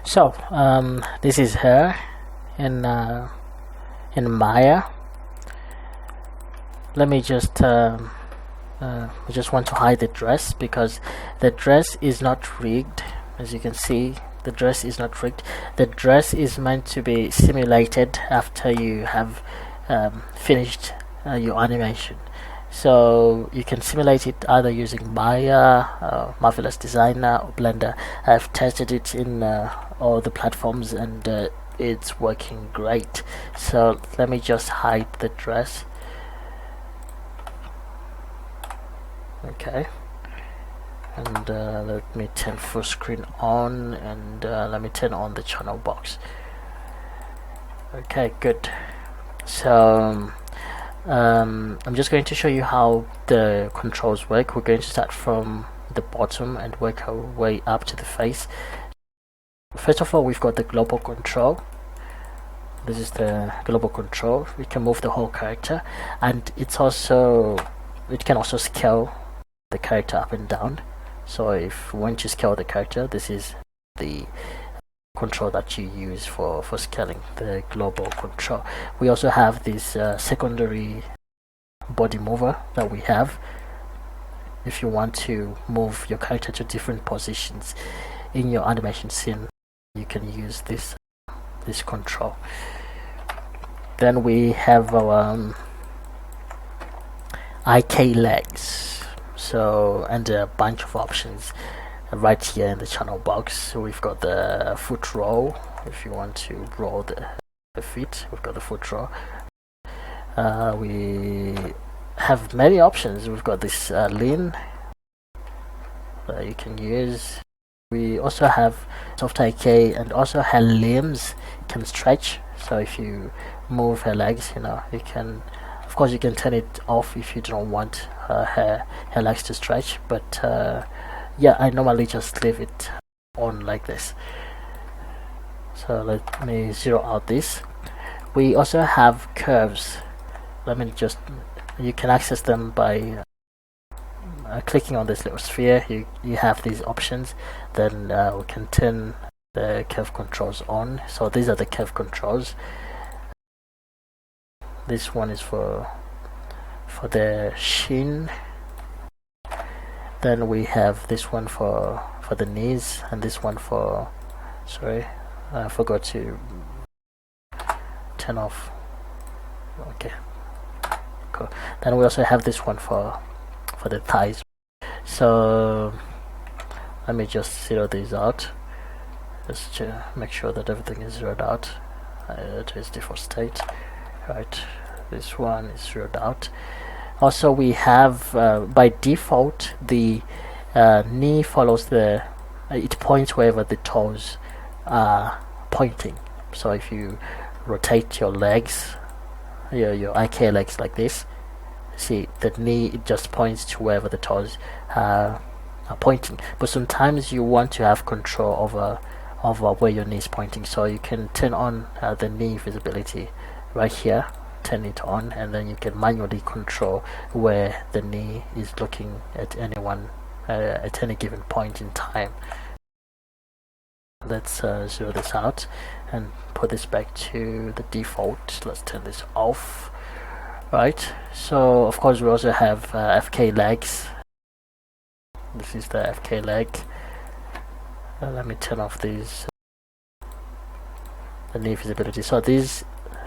So this is her in Maya. Let me just I just want to hide the dress because the dress is not rigged. As you can see, the dress is not rigged. The dress is meant to be simulated after you have finished your animation. So you can simulate it either using Maya, Marvelous Designer, or Blender. I've tested it in all the platforms and it's working great. So let me just hide the dress. Okay, and let me turn full screen on, and let me turn on the channel box. Okay, good. So I'm just going to show you how the controls work. We're going to start from the bottom and work our way up to the face. First of all, we've got the global control. This is the global control. We can move the whole character, and it can also scale the character up and down. So if you want to scale the character, this is the control that you use for scaling, the global control. We also have this secondary body mover that we have. If you want to move your character to different positions in your animation scene, you can use this control. Then we have our IK legs. So, and a bunch of options right here in the channel box. So we've got the foot roll. If you want to roll the feet, we've got the foot roll. We have many options. We've got this lean that you can use. We also have soft IK, and also her limbs can stretch. So if you move her legs, you can, of course, you can turn it off if you don't want her legs to stretch, but yeah, I normally just leave it on like this. So let me zero out this. We also have curves. You can access them by clicking on this little sphere. You have these options. Then we can turn the curve controls on. So these are the curve controls. This one is for the shin. Then we have this one for the knees, and this one for, sorry, I forgot to turn off. Okay, cool. Then we also have this one for the thighs. So let me just zero these out, just to make sure that everything is zeroed out to its default state. Right, this one is zeroed out. Also, we have by default the knee follows it points wherever the toes are pointing. So if you rotate your legs, your IK legs like this, see the knee, it just points to wherever the toes are pointing. But sometimes you want to have control over where your knee is pointing, so you can turn on the knee visibility right here. Turn it on, and then you can manually control where the knee is looking at at any given point in time. Let's zero this out and put this back to the default. Let's turn this off. Right, so of course we also have FK legs. This is the FK leg. Let me turn off the knee visibility. So these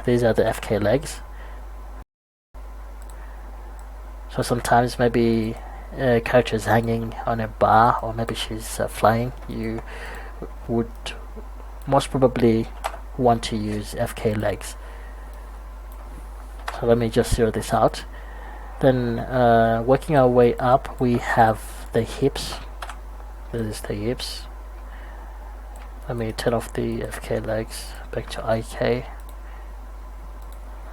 are the FK legs. So sometimes maybe a character is hanging on a bar, or maybe she's flying. You would most probably want to use FK legs. So let me just zero this out. Then working our way up, we have the hips. This is the hips. Let me turn off the FK legs, back to IK.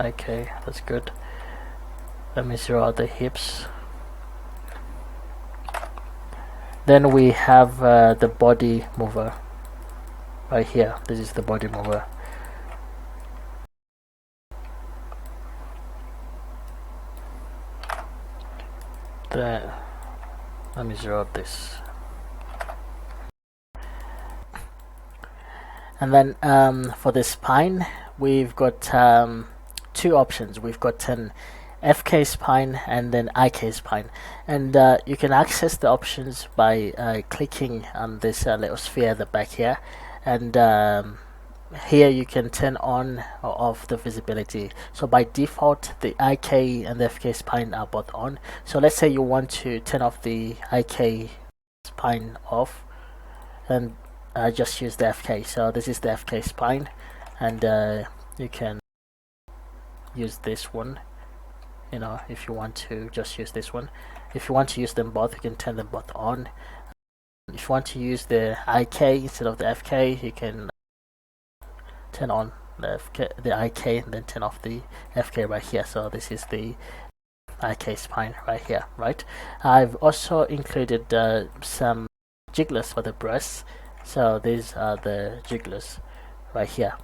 Okay, that's good. Let me zero out the hips. Then we have the body mover right here. This is the body mover. Let me zero out this. And then for the spine, we've got two options. We've got an FK spine and then IK spine, and you can access the options by clicking on this little sphere at the back here, and here you can turn on or off the visibility. So by default the IK and the FK spine are both on. So let's say you want to turn off the IK spine off, and just use the FK. So this is the FK spine, and you can use this one, you know, if you want to just use this one. If you want to use them both, you can turn them both on. If you want to use the IK instead of the FK, you can turn on the IK and then turn off the FK right here. So this is the IK spine right here, right? I've also included some jigglers for the breasts. So these are the jigglers right here.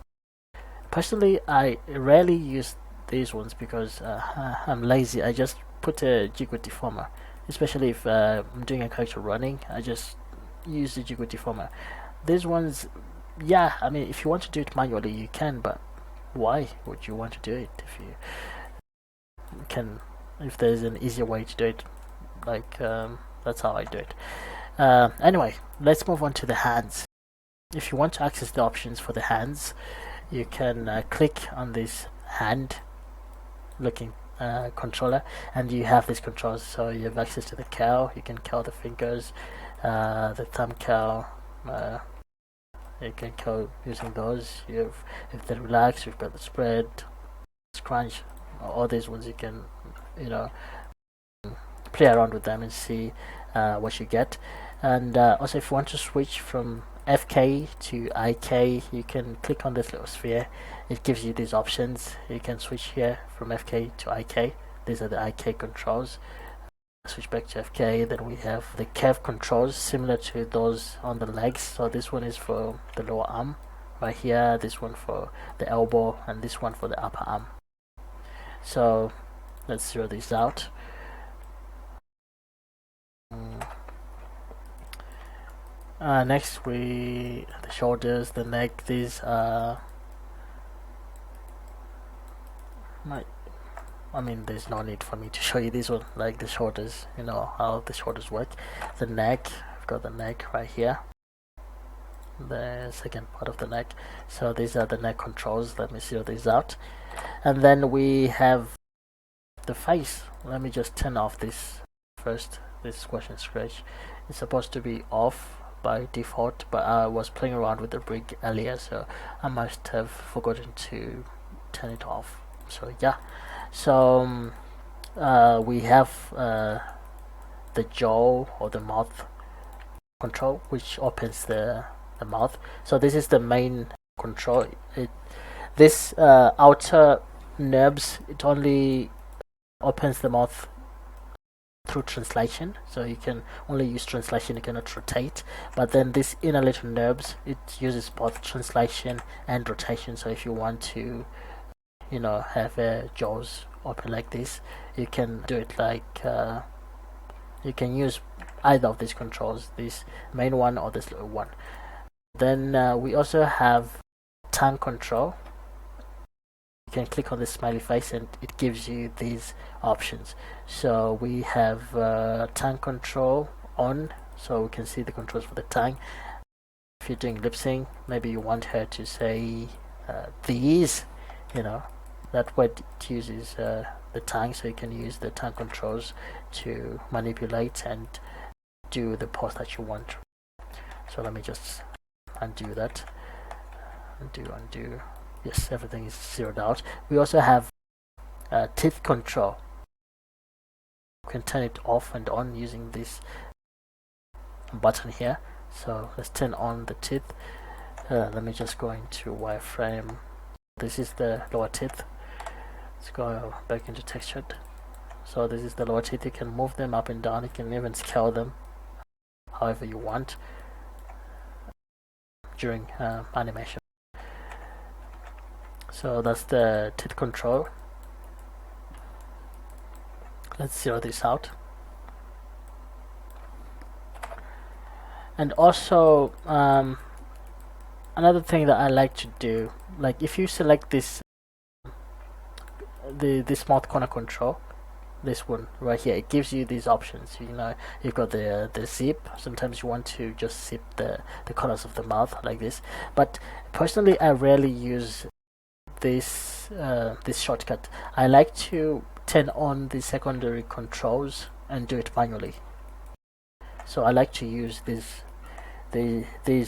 Personally, I rarely use these ones because I'm lazy. I just put a jiggle deformer, especially if I'm doing a character running. I just use the jiggle deformer. These ones, yeah, I mean, if you want to do it manually, you can, but why would you want to do it if you can? If there's an easier way to do it, like that's how I do it. Anyway, let's move on to the hands. If you want to access the options for the hands, you can click on this hand looking controller, and you have these controls. So you have access to the cow. You can curl the fingers, the thumb curl. You can curl using those. You have the relax. You've got the spread, scrunch. All these ones you can, you know, play around with them and see what you get. And also, if you want to switch from FK to IK, you can click on this little sphere. It gives you these options. You can switch here from FK to IK. These are the IK controls. Switch back to FK. Then we have the curve controls similar to those on the legs. So this one is for the lower arm right here, this one for the elbow, and this one for the upper arm. So let's zero these out. Next, the shoulders, the neck. These are I mean, there's no need for me to show you this one, like the shoulders, you know how the shoulders work. The neck, I've got the neck right here, the second part of the neck. So these are the neck controls. Let me zero these out. And then we have the face. Let me just turn off this first, this squash and stretch. It's supposed to be off by default, but I was playing around with the rig earlier, so I must have forgotten to turn it off. So yeah, so we have the jaw or the mouth control, which opens the mouth. So this is the main control. This outer nerves, it only opens the mouth through translation, so you can only use translation, you cannot rotate. But then this inner little nerves, it uses both translation and rotation. So if you want to, you know, have jaws open like this, you can do it like you can use either of these controls, this main one or this little one. Then we also have tongue control. You can click on the smiley face and it gives you these options. So we have tongue control on, so we can see the controls for the tongue. If you're doing lip sync, maybe you want her to say these, you know, that word it uses the tongue, so you can use the tongue controls to manipulate and do the pose that you want. So let me just undo that. Undo. Yes, everything is zeroed out. We also have teeth control. You can turn it off and on using this button here. So let's turn on the teeth. Let me just go into wireframe. This is the lower teeth. Let's go back into textured. So this is the lower teeth. You can move them up and down. You can even scale them however you want during animation. So that's the teeth control. Let's zero this out. And also another thing that I like to do, like if you select this mouth corner control, this one right here, it gives you these options. You know, you've got the zip. Sometimes you want to just zip the corners of the mouth like this. But personally, I rarely use this shortcut. I like to turn on the secondary controls and do it manually. So I like to use these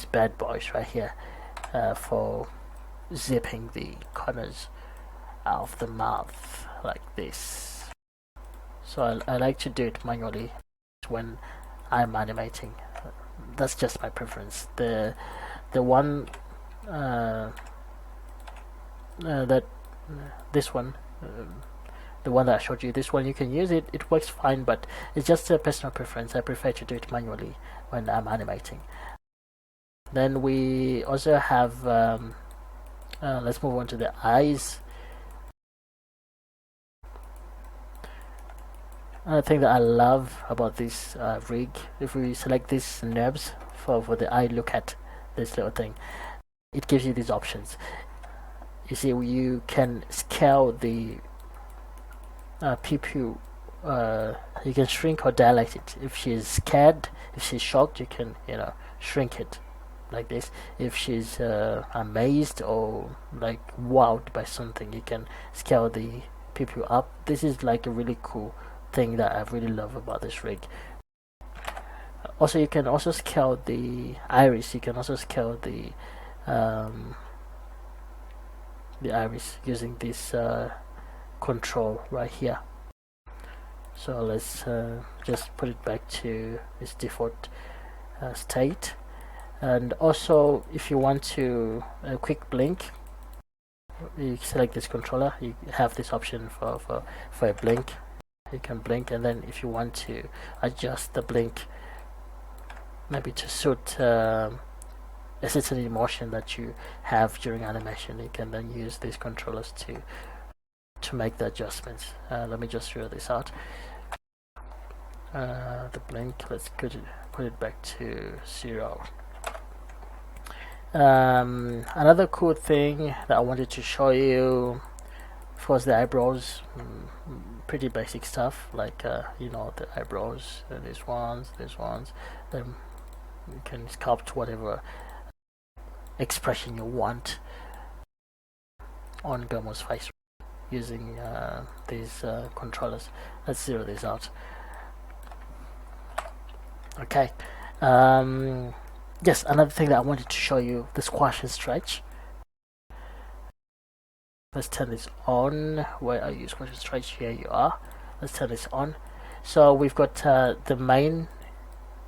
bad boys right here for zipping the corners of the mouth like this. So I like to do it manually when I'm animating. That's just my preference. The one that this one, the one that I showed you, this one you can use it. It works fine, but it's just a personal preference. I prefer to do it manually when I'm animating. Then we also have. Let's move on to the eyes. Another thing that I love about this rig, if we select these knobs for the eye, look at this little thing, it gives you these options. You see, you can scale the pupil, you can shrink or dilate it. If she's scared, if she's shocked, you can, shrink it like this. If she's amazed or like wowed by something, you can scale the pupil up. This is like a really cool thing that I really love about this rig. Also, you can also scale the iris. You can also scale the iris using this control right here. So let's just put it back to its default state. And also, if you want to a quick blink, you select this controller. You have this option for a blink. You can blink, and then if you want to adjust the blink maybe to suit a certain emotion that you have during animation, you can then use these controllers to make the adjustments. Let me just throw this out. The blink, let's put it back to 0. Another cool thing that I wanted to show you, of course, the eyebrows. Pretty basic stuff, like the eyebrows, these ones, then you can sculpt whatever expression you want on Gamu's face using these controllers. Let's zero this out. Okay. Yes, another thing that I wanted to show you, the squash and stretch. Let's turn this on. Where are you? Squash and stretch. Here you are. Let's turn this on. So we've got the main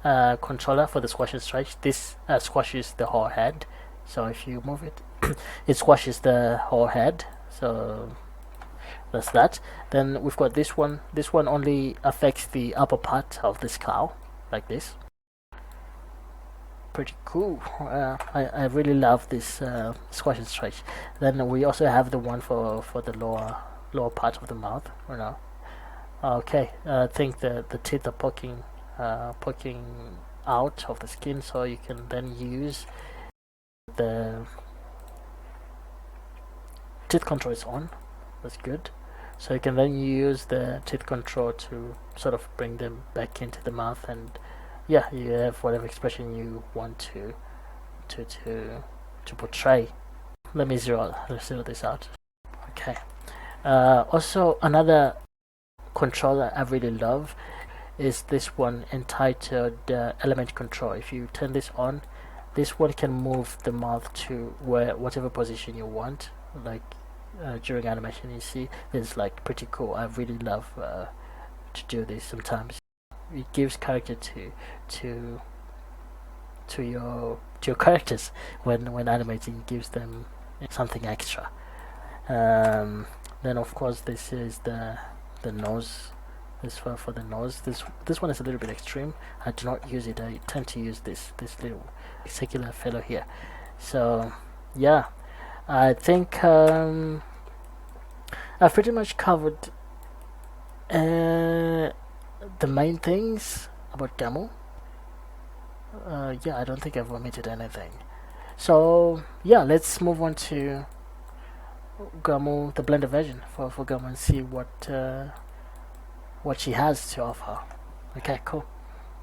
controller for the squash and stretch. This squashes the whole head. So if you move it, it squashes the whole head. So that's that. Then we've got this one. This one only affects the upper part of the skull, like this. Pretty cool. I really love this squash and stretch. Then we also have the one for the lower part of the mouth. Okay. I think the teeth are poking out of the skin, so you can then use the teeth control is on. That's good. So you can then use the teeth control to sort of bring them back into the mouth, and yeah, you have whatever expression you want to portray. Let me zero this out. Okay. Also, another controller I really love is this one entitled element control. If you turn this on, this one can move the mouth to whatever position you want, like during animation. You see, it's like pretty cool. I really love to do this sometimes. It gives character to your characters when animating. It gives them something extra. Then of course this is the nose. This for the nose. This one is a little bit extreme. I do not use it. I tend to use this little circular fellow here. So yeah, I think I've pretty much covered the main things about Gamu. Yeah, I don't think I've omitted anything. So yeah, let's move on to Gamu, the blender version for Gamu, and see what she has to offer. Okay, cool.